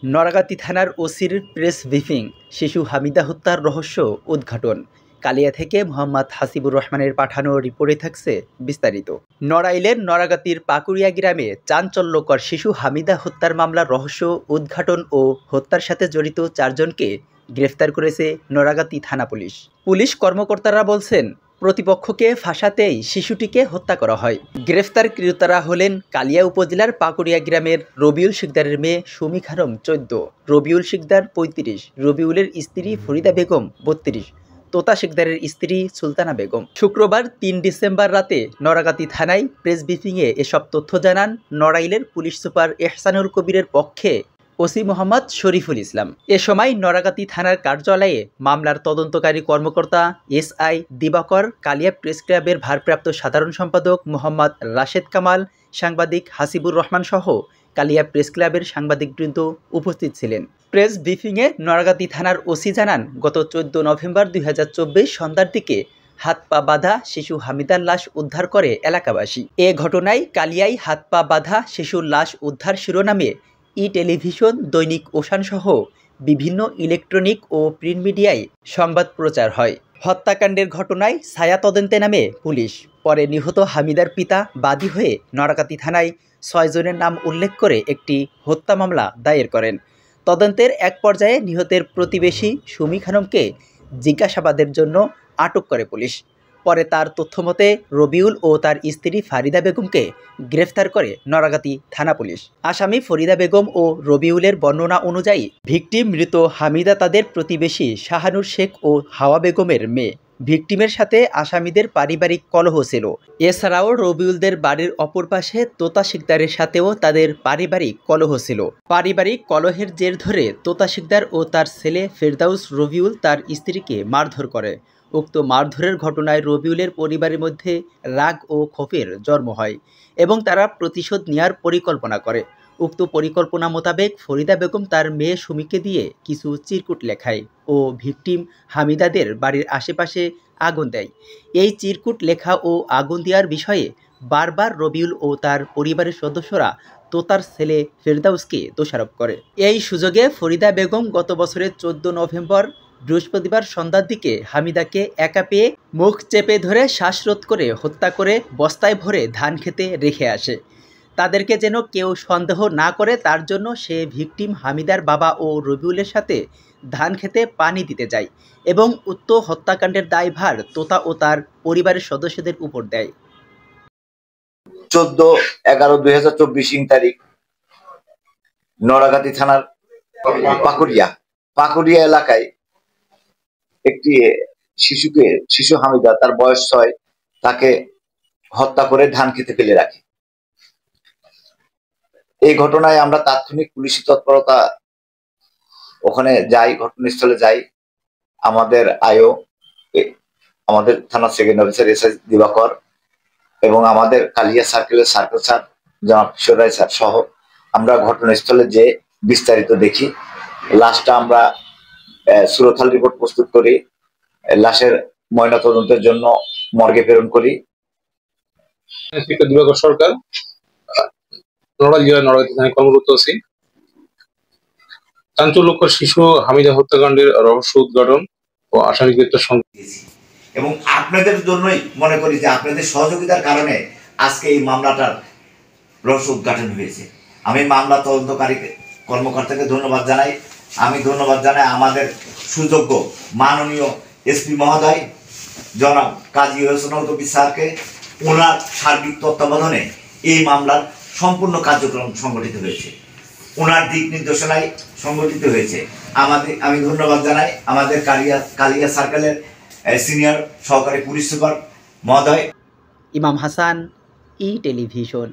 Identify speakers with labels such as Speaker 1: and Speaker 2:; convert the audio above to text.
Speaker 1: নড়াগাতি থানার ওসির press briefing, শিশু হামিদা হত্যার রহস্য উদ্ঘাটন। কালিয়া থেকে মোহাম্মদ হাসিবুর রহমানের পাঠানো রিপোর্টে থাকছে বিস্তারিত। নড়াইলের নড়াগাতির পাকুড়িয়া গ্রামে চাঞ্চল্যকর শিশু হামিদা হত্যার মামলার রহস্য উদ্ঘাটন ও হত্যার সাথে জড়িত 4 জনকে গ্রেফতার করেছে নড়াগাতি থানা পুলিশ। পুলিশ কর্মকর্তারা বলছেন, প্রতিপক্ষকে ফাঁসাতেই শিশুটিকে হত্যা করা হয়। গ্রেফতারকৃতরা হলেন কালিয়া উপজেলার পাকুড়িয়া গ্রামের রবিউল শিকদারের মেয়ে সুমি খানম 14, রবিউল শিকদার 35, রবিউলের স্ত্রী ফরিদা বেগম 32, তোতা শিকদারের স্ত্রী সুলতানা বেগম। শুক্রবার 3 ডিসেম্বর রাতে নড়াগাতি থানায় প্রেস ব্রিফিংয়ে এসব তথ্য জানান নড়াইলের পুলিশ সুপার এহসানুল কবিরের পক্ষে ওসি মোহাম্মদ শরীফুল ইসলাম। এ সময় নড়াগাতি থানার কার্যালয়ে মামলার তদন্তকারী কর্মকর্তা এসআই দিবাকর, কালিয়া প্রেস ক্লাবের ভারপ্রাপ্ত সাধারণ সম্পাদক মোহাম্মদ রাশেদ কামাল, সাংবাদিক হাসিবুর রহমান সহ কালিয়া প্রেস ক্লাবের সাংবাদিকবৃন্দ উপস্থিত ছিলেন। প্রেস ব্রিফিংয়ে নড়াগাতি থানার ওসি জানান, গত 14 নভেম্বর 2024 সন্ধ্যার দিকে হাত পা বাঁধা শিশু হামিদার লাশ উদ্ধার করে এলাকাবাসী। এ ঘটনায় কালিয়ায় হাত পা বাঁধা শিশুর লাশ উদ্ধার শিরোনামে টেলিভিশন, দৈনিক ওশান সহ বিভিন্ন ইলেকট্রনিক ও প্রিন্ট মিডিয়ায় সংবাদ প্রচার হয়। হত্যাকাণ্ডের ঘটনায় ছায়া তদন্তে নামে পুলিশ। পরে নিহত হামিদার পিতা বাদী হয়ে নড়াগাতি থানায় 6 জনের নাম উল্লেখ করে একটি হত্যা মামলা দায়ের করেন। তদন্তের এক পর্যায়ে নিহতের প্রতিবেশী সুমি খানমকে জিজ্ঞাসাবাদের জন্য আটক করে পুলিশ। পরে তার তথ্যমতে রবিউল ও তার স্ত্রী ফারিদা বেগমকে গ্রেফতার করে নড়াগাতি থানা পুলিশ। আসামি ফরিদা বেগম ও রবিউলের বর্ণনা অনুযায়ী ভিকটিম মৃত হামিদা তাদের প্রতিবেশী শাহানুর শেখ ও হাওয়া বেগমের মেয়ে। ভিকটিমের সাথে আসামিদের পারিবারিক কলহ ছিল। এছাড়াও রবিউলদের বাড়ির অপর পাশে তোতা শিকদারের সাথেও তাদের পারিবারিক কলহ ছিল। পারিবারিক কলহের জের ধরে তোতা শিকদার ও তার ছেলে ফেরদাউস রবিউল তার স্ত্রীকে মারধর করে। উক্ত মারধরের ঘটনায় রবিউলের পরিবারের মধ্যে রাগ ও ক্ষোভের জন্ম হয় এবং তারা প্রতিশোধ নেওয়ার পরিকল্পনা করে। উক্ত পরিকল্পনা মোতাবেক ফরিদা বেগম তার মেয়ে সুমিকে দিয়ে কিছু চিরকুট লেখায় ও ভিকটিম হামিদাদের বাড়ির আশেপাশে আগুন দেয়। এই চিরকুট লেখা ও আগুন দেওয়ার বিষয়ে বারবার রবিউল ও তার পরিবারের সদস্যরা তোতার ছেলে ফেরদাউসকে দোষারোপ করে। এই সুযোগে ফরিদা বেগম গত বছরের 14 নভেম্বর বৃহস্পতিবার সন্ধ্যার দিকে হামিদাকে একা পেয়ে মুখ চেপে ধরে শ্বাসরোধ করে হত্যা করে বস্তায় ভরে ধান খেতে রেখে আসে। তাদেরকে যেন কেউ সন্দেহ না করে তার জন্য সে ভিকটিম হামিদার বাবা ও রবিউলের সাথে ধান খেতে পানি দিতে যায় এবং উক্ত হত্যাকাণ্ডের দায়ভার তোতা ও তার পরিবারের সদস্যদের উপর দেয়।
Speaker 2: 14/11/2024 তারিখ নড়াগাতি থানার পাকুড়িয়া এলাকায় একটি শিশু হামিদা, তার বয়স 6, তাকে হত্যা করে ধান খেতে ফেলে রাখে। এই ঘটনায় আমরা তাৎক্ষণিক পুলিশি তৎপরতা ওখানে যাই, ঘটনাস্থলে যাই। আমাদের আইও, আমাদের থানা সেকেন্ড অফিসার এসআই দিবাকর এবং আমাদের কালিয়া সার্কেলের সার্কেল স্যার জনাব কিশোর রায় স্যার সহ আমরা ঘটনাস্থলে যে বিস্তারিত দেখি। লাশটা আমরা সুরতহাল রিপোর্ট প্রস্তুত করি, লাশের ময়নাতদন্তের জন্য মর্গে প্রেরণ করি।
Speaker 3: দিবাকর সরকার, নড়াইল জেলার নড়াইল থানায় কর্মরত আছি। চাঞ্চল্যকর শিশু হামিদা হত্যাকাণ্ডের রহস্য উদ্ঘাটন ও আসামি গ্রেপ্তার
Speaker 2: এবং আপনাদের জন্যই মনে করি যে আপনাদের সহযোগিতার কারণে আজকে এই মামলাটার রহস্য উদ্ঘাটন হয়েছে। আমি মামলা তদন্তকারী কর্মকর্তাকে ধন্যবাদ জানাই। আমি ধন্যবাদ জানাই আমাদের সুযোগ্য মাননীয় এসপি মহোদয় জনাব কাজী হোসেনুল কবির স্যারকে। ওনার সার্বিক তত্ত্বাবধানে এই মামলার সম্পূর্ণ কার্যক্রম সংগঠিত হয়েছে, ওনার দিক নির্দেশনায় সংগঠিত হয়েছে। আমি ধন্যবাদ জানাই আমাদের কালিয়া সার্কেলের সিনিয়র সহকারী পুলিশ সুপার মহোদয়।
Speaker 1: ইমাম হাসান, টেলিভিশন।